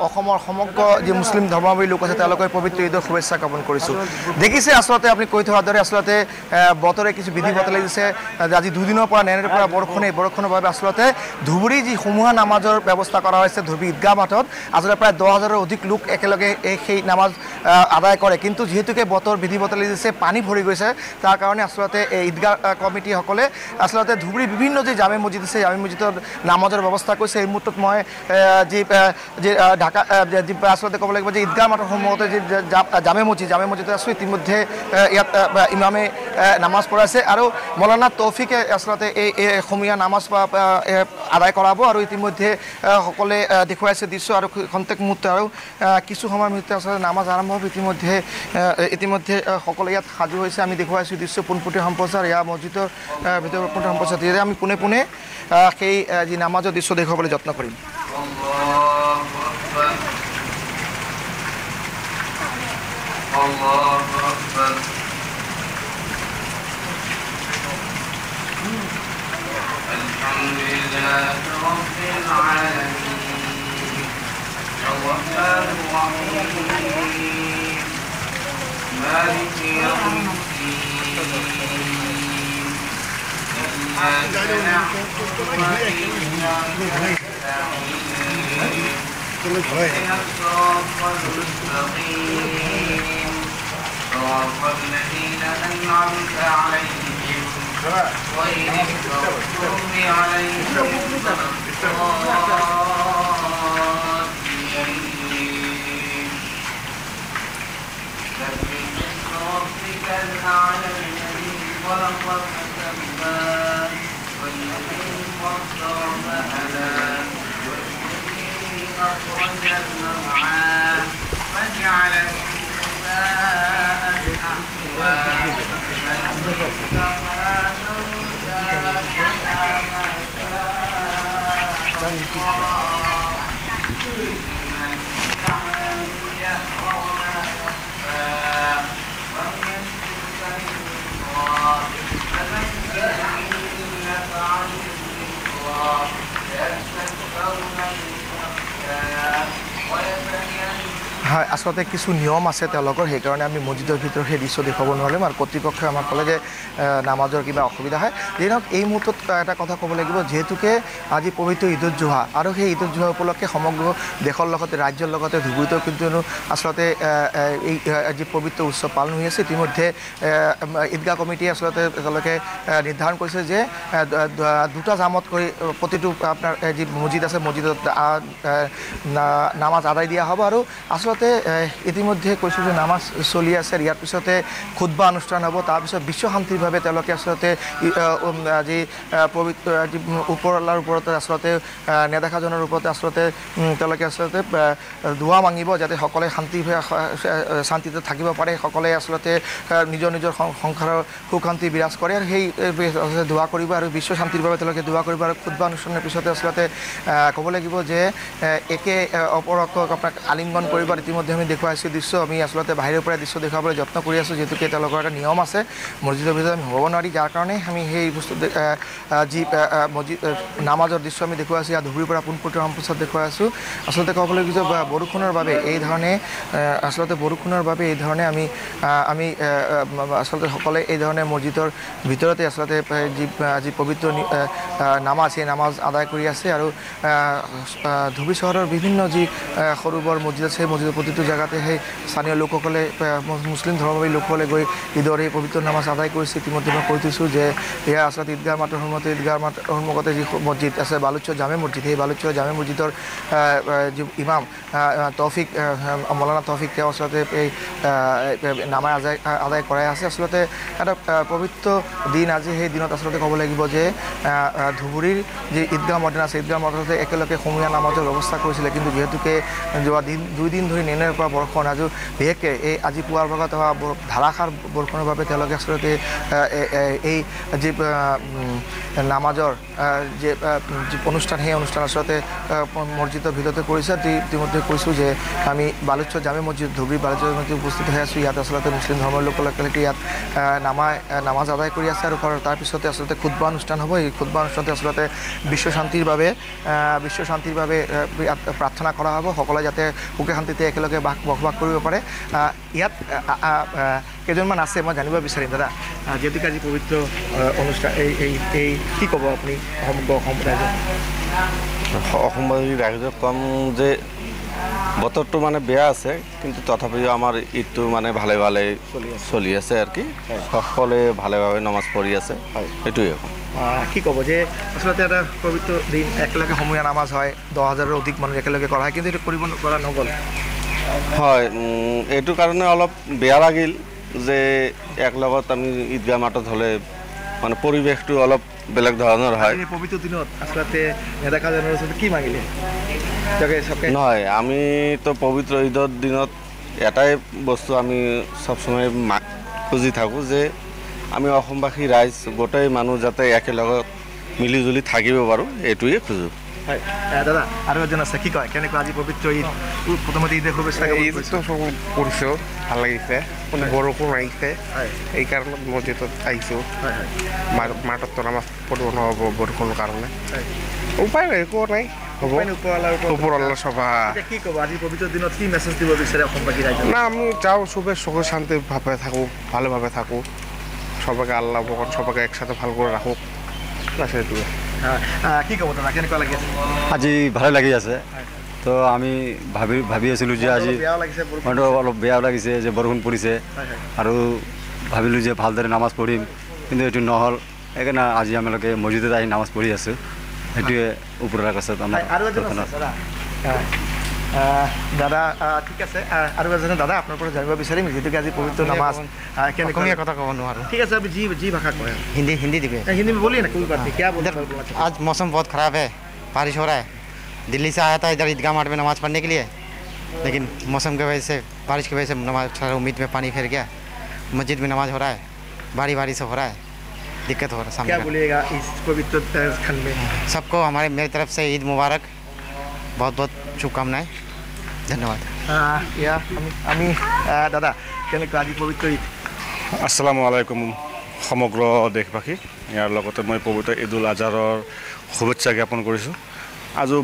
অসমৰ সমগ্ৰ যি মুছলিম ধৰ্মাৱলম্বী লোক আছে তেওঁলোকৰ পবিত্ৰ ঈদৰ শুভেচ্ছা জ্ঞাপন কৰিছোঁ। দেখিছে আচলতে আপুনি কৈ থকাৰ দৰে আচলতে বতৰে কিছু বিধি বতৰাই দিছে। আজি দুদিনৰ পৰা নেৰেৰে পৰা বৰষুণৰ বাবে আচলতে ধুবুৰী যি সমূহীয়া নামাজৰ ব্যৱস্থা কৰা হৈছে ধুবুৰী ঈদগাহ মাঠত আচলতে প্ৰায় 10,000ৰ অধিক লোক একেলগে সেই নামাজ আদায় কৰে। কিন্তু যিহেতুকে বতৰ বিধি বতৰাই দিছে পানী ভৰি গৈছে তাৰ কাৰণে আচলতে এই ঈদগাহ কমিটিসকলে আচলতে ধুবুৰী বিভিন্ন যি জামে মছজিদ আছে জামে মছজিদত নামাজৰ ব্যৱস্থা কৰিছে। এই মুহূৰ্তত মই যি ঢাকা আচলতে ক'ব লাগিব যে ঈদগাহ মাঠৰ সন্মুখতে যি জামে মছজিদ আছোঁ ইতিমধ্যে ইয়াত ইমামে নামাজ পঢ়াইছে আৰু মৌলানা তৌফিকে আচলতে এই সমূহীয়া নামাজ আদায় কৰাব আৰু ইতিমধ্যে সকলে দেখুৱাইছে দৃশ্য আৰু খন্তেক মুহূৰ্ত আৰু কিছু সময়ৰ মুহূৰ্তে আচলতে নামাজ আৰম্ভ হ'ব। ইতিমধ্যে সকলে ইয়াত সাজু হৈছে। আমি দেখুৱাইছোঁ দৃশ্য পোনপটীয়া সম্প্ৰচাৰ ইয়াৰ মছজিদৰ ভিতৰত পোনপটীয়া সম্প্ৰচাৰ দিয়ে আমি পোনে পোনে সেই যি নামাজৰ দৃশ্য দেখুৱাবলৈ যত্ন কৰিম। হয়, আচলতে কিছু নিয়ম আছে তেওঁলোকৰ, সেইকাৰণে আমি মছজিদৰ ভিতৰত সেই দৃশ্য দেখুৱাব নোৱাৰিম আৰু কৰ্তৃপক্ষই আমাক ক'লে যে নামাজৰ কিবা অসুবিধা হয়। যিহওক এই মুহূৰ্তত এটা কথা ক'ব লাগিব, যিহেতুকে আজি পবিত্ৰ ঈদুল জুহা আৰু সেই ঈদুল জুহা উপলক্ষে সমগ্ৰ দেশৰ লগতে ৰাজ্যৰ লগতে ধুবুৰীতো কিন্তু আচলতে এই যি পবিত্ৰ উৎসৱ পালন হৈ আছে। ইতিমধ্যে ঈদগাহ কমিটিয়ে আচলতে তেওঁলোকে নিৰ্ধাৰণ কৰিছে যে দুটা জামতকৈ প্ৰতিটো আপোনাৰ যি মছজিদ আছে মছজিদত নামাজ আদায় দিয়া হ'ব আৰু আচলতে ইতিমধ্যে কৈছোঁ যে নামাজ চলি আছে। ইয়াৰ পিছতে খুতবা অনুষ্ঠান হ'ব। তাৰপিছত বিশ্ব শান্তিৰ বাবে তেওঁলোকে আচলতে যি পবিত্ৰ যি ওপৰৱালাৰ ওপৰতে আচলতে নেদেখাজনৰ ওপৰতে আচলতে তেওঁলোকে আচলতে দোৱা মাগিব যাতে সকলোৱে শান্তিতে থাকিব পাৰে, সকলোৱে আচলতে নিজৰ সংসাৰৰ সুখ শান্তি বিৰাজ কৰে আৰু সেই দোৱা কৰিব আৰু বিশ্ব শান্তিৰ বাবে তেওঁলোকে দোৱা কৰিব। আৰু খুতবা অনুষ্ঠানৰ পিছতে আচলতে ক'ব লাগিব যে একে অপৰক আপোনাক আলিংগন কৰিব। ইতিমধ্যে আমি দেখুৱাইছোঁ দৃশ্য, আমি আচলতে বাহিৰৰ পৰা দৃশ্য দেখুৱাবলৈ যত্ন কৰি আছোঁ, যিহেতুকে তেওঁলোকৰ এটা নিয়ম আছে মছজিদৰ ভিতৰত আমি হ'ব নোৱাৰি, যাৰ কাৰণে আমি সেই বস্তু যি মছজিদ নামাজৰ দৃশ্য আমি দেখুৱাইছোঁ। ইয়াত ধুবুৰীৰ পৰা পোনপটীয়া সম্প্ৰচাৰ দেখুৱাই আছোঁ। আচলতে ক'ব লাগিব যে বৰষুণৰ বাবে এই ধৰণে আমি আচলতে সকলোৱে এই ধৰণে মছজিদৰ ভিতৰতে আচলতে যি পবিত্ৰ নামাজ সেই নামাজ আদায় কৰি আছে। আৰু ধুবুৰী চহৰৰ বিভিন্ন যি সৰু বৰ মছজিদ আছে সেই মছজিদৰ প্ৰতিটো জেগাতে সেই স্থানীয় লোকসকলে মুছলিম ধৰ্মাৱলম্বী লোকসকলে গৈ ঈদৰ এই পবিত্ৰ নামাজ আদায় কৰিছে। ইতিমধ্যে মই কৈ দিছোঁ যে এয়া আচলতে ঈদগাহ মাঠৰ সন্মুখতে যি মছজিদ আছে বালুচৰ জামে মছজিদ, সেই বালুচৰ জামে মছজিদৰ যি ইমাম তৌফিক মৌলানা তৌফিক তেওঁ আচলতে এই নামাজ আদায় কৰাই আছে। আচলতে এটা পবিত্ৰ দিন আজি, সেই দিনত আচলতে ক'ব লাগিব যে ধুবুৰীৰ যি ঈদগাহ ময়দান আছে ঈদগাহ ময়দানতে একেলগে সমূহীয়া নামাজৰ ব্যৱস্থা কৰিছিলে, কিন্তু যিহেতুকে যোৱা দুই দিন ধৰি নেনেৰে পৰা বৰষুণ আজি বিশেষকৈ এই আজি পুৱাৰ ভাগত হোৱা ধাৰাসাৰ বৰষুণৰ বাবে তেওঁলোকে আচলতে এই যি নামাজৰ যে অনুষ্ঠান সেই অনুষ্ঠান আচলতে মছজিদৰ ভিতৰতে কৰিছে। ইতিমধ্যে কৈছোঁ যে আমি বালুচৰ জামে মছজিদ ধুবুৰী বালুচৰ মছজিদ উপস্থিত হৈ আছোঁ। ইয়াত আচলতে মুছলিম ধৰ্মৰ লোকসকলে ইয়াত নামাজ আদায় কৰি আছে আৰু তাৰপিছতে আচলতে খুতবা অনুষ্ঠান হ'ব। এই খুতবা অনুষ্ঠানতে আচলতে বিশ্ব শান্তিৰ বাবে ইয়াত প্ৰাৰ্থনা কৰা হ'ব, সকলোৱে যাতে সুখে শান্তিতে একেলগে বসবাস কৰিব পাৰে। ইয়াত কেইজনমান আছে মই জানিব বিচাৰিম দাদা, যিহেতুকে আজি পবিত্ৰ অনুষ্ঠান এই কি ক'ব আপুনি অসমবাসী ৰাইজক ক'ম যে বতৰটো মানে বেয়া আছে, কিন্তু তথাপিও আমাৰ ঈদটো মানে ভালে ভালে চলি আছে আৰু কি সকলোৱে ভালেভাৱে নমাজ পঢ়ি আছে, সেইটোৱে কি ক'ব যে আচলতে এটা পবিত্ৰ দিন একেলগে সমূহীয়া নামাজ হয়, 10,000ৰো অধিক মানুহ একেলগে কৰা হয়, কিন্তু এইটো কৰা নগ'ল। হয়, এইটো কাৰণে অলপ বেয়া লাগিল যে একলগত আমি ঈদগাহ মাঠত হ'লে মানে পৰিৱেশটো অলপ বেলেগ ধৰণৰ হয়। পবিত্ৰ দিনত আচলতে নেদেখাজনৰ ওচৰত কি মাগিলে? নহয়, আমিতো পবিত্ৰ ঈদৰ দিনত এটাই বস্তু আমি চবসময় খুজি থাকোঁ যে আমি অসমবাসী ৰাইজ গোটেই মানুহ যাতে একেলগত মিলি জুলি থাকিব পাৰোঁ, এইটোৱে খোজোঁ। হয় দাদা, আৰু এজন আছে, কি কয় কেনেকুৱা আজি পবিত্ৰ ঈদ? প্ৰথমতে ঈদে শুভেচ্ছা কৰিছোঁ, ভাল লাগিছে, বৰষুণ আহিছে, এই কাৰণত মছজিদত আহিছোঁ। মাঠততো নামাজ পঢ়িব নহ'ব বৰষুণৰ কাৰণে, উপায় নাই, একো নাই, হ'ব ওপৰৱালা সভা। কি ক'ব আজি পবিত্ৰ দিনত কি মেছেজ দিব বিচাৰে অসমবাসী ৰাইজক? না, আমি যাওঁ চবে সুখে শান্তিভাৱে থাকোঁ, ভালোভাৱে থাকোঁ, সবাইকে আল্লাহ ভগৱান সবাইকে একসাথে ভাল কৰে ৰাখুক, সেইটোৱে। কি ক'ব দাদা, কেনেকুৱা লাগি আছে? আজি ভালে লাগি আছে। তো আমি ভাবি আছিলোঁ যে আজি অলপ বেয়াও লাগিছে যে বৰষুণ পৰিছে, আৰু ভাবিলোঁ যে ভালদৰে নামাজ পঢ়িম, কিন্তু এইটো নহ'ল। সেইকাৰণে আজি আমালোকে মছজিদত আহি নামাজ পঢ়ি আছোঁ, সেইটোৱে ওপৰৰ কাছত আমাৰ। দাদা ঠিক আছে, আৰু এজনে দাদা আপোনাৰ পৰা জানিব বিচাৰিম, যিহেতুকে আজি পবিত্ৰ নামাজ অসমীয়া কথা ক'ব নোৱাৰোঁ। ठीक है सर, अभी जी भाषा को है हिंदी दिखे। हिंदी में बोलिए ना, कोई बात नहीं। क्या बोल रहे हैं? आज मौसम बहुत ख़राब है, बारिश हो रहा है। दिल्ली से आया था इधर ईदगाह माठ में नमाज़ पढ़ने के लिए, लेकिन मौसम की वजह से, बारिश की वजह से नमाज उम्मीद में पानी फिर गया। मस्जिद में नमाज़ हो रहा है, बारी से हो रहा है, दिक्कत हो रहा है। क्या बोलिएगा इस पवित्र खंड में? सबको मेरी तरफ से ईद मुबारक, बहुत बहुत शुभकामनाएं, धन्यवाद। আমি দাদা কেনেকুৱা আজি পবিত্ৰ ঈদ? আসসালামু আলাইকুম সমগ্ৰ দেশবাসী, ইয়াৰ লগতে মই পবিত্ৰ ঈদুল আজহাৰৰ শুভেচ্ছা জ্ঞাপন কৰিছোঁ। আজি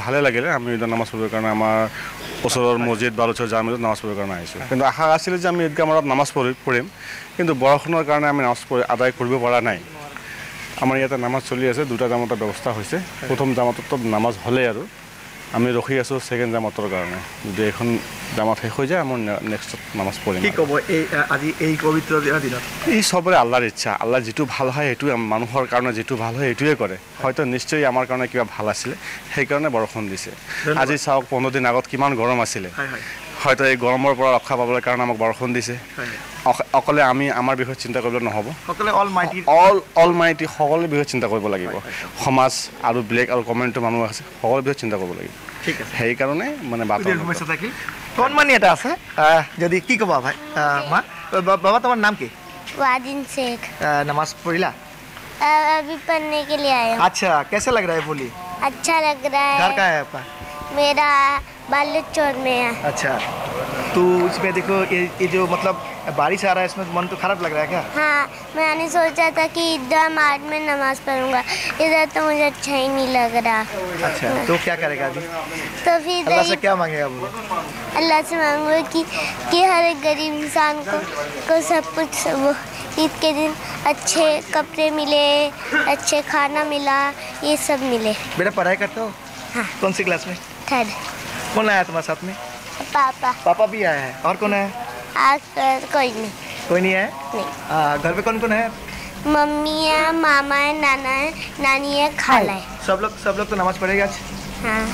ভালে লাগিলে। আমি ঈদৰ নামাজ পঢ়িবৰ কাৰণে আমাৰ ওচৰৰ মছজিদ বালুচৰ জামিত নামাজ পঢ়িবৰ কাৰণে আহিছোঁ, কিন্তু আশা আছিলে যে আমি ঈদগাহ মাঠত নামাজ পঢ়িম, কিন্তু বৰষুণৰ কাৰণে আমি নামাজ আদায় কৰিব পৰা নাই। আমাৰ ইয়াতে নামাজ চলি আছে, দুটা জামাতৰ ব্যৱস্থা হৈছে। প্ৰথম জামাতত নামাজ হ'লে আৰু আমি ৰখি আছোঁ ছেকেণ্ড জামাতৰ কাৰণে। যদি এখন জামাত শেষ হৈ যায়, আমাৰ নেক্সট নামাজ পঢ়িম। কি ক'ব আজি এই পবিত্ৰ দিনত? এই চবৰে আল্লাহৰ ইচ্ছা, আল্লাহ যিটো ভাল হয় সেইটোৱে, মানুহৰ কাৰণে যিটো ভাল হয় সেইটোৱে কৰে। হয়তো নিশ্চয় আমাৰ কাৰণে কিবা ভাল আছিলে, সেইকাৰণে বৰষুণ দিছে। আজি চাওক 15 দিন আগত কিমান গৰম আছিলে, হয়তো এই গৰমৰ পৰা ৰক্ষা পাবলৈ কাৰণে আমাক বৰষুণ দিছে। অকলে আমি আমাৰ বিষয়ে চিন্তা কৰিবলৈ নহ'ব, অল মাইটি সকলোৰে বিষয়ে চিন্তা কৰিব লাগিব। সমাজ আৰু ব্লেক আৰু কমেণ্টৰ মানুহ আছে, সকলোৰে বিষয়ে চিন্তা কৰিব লাগিব। সেইকাৰণে মানে সমস্যা থাকিল কণমানি এটা আছে, যদি কি ক'বা ভাই? মা বাবা, তোমার নাম কি? वाजिन शेख। नमाज पढ़िला? अभी पढ़ने के लिए आया हूँ। अच्छा, कैसा लग रहा है बोली? अच्छा लग रहा है। घर का है आपका? मेरा बालूचौर में है। अच्छा, तो इसमें देखो ये जो मतलब बारिश आ रहा है, इसमें मन तो खराब लग रहा है क्या? हाँ, मैंने सोचा था कि ईदगाह माठ में नमाज पढ़ूंगा, इधर तो मुझे अच्छा ही नहीं लग रहा। अच्छा, तो क्या करेगा अभी? तो फिर अल्लाह से क्या मांगेगा बोलो? अल्लाह से मांगूंगा कि हर एक गरीब इंसान को सब कुछ वो ईद के दिन अच्छे कपड़े मिले, अच्छे खाना मिला, ये सब मिले। बेटा पढ़ाई करते हो? हाँ। कौन सी क्लास में? 3rd। कौन आया तुम्हारे साथ में? पापा। पापा भी आया है, और कौन है? आज कोई नहीं। कोई नहीं है? नहीं। घर पे कौन कौन है? मम्मी है, मामा है, नाना है, नानी है, खाला है। सब लोग तो नमाज पढ़ेगा आज? हाँ।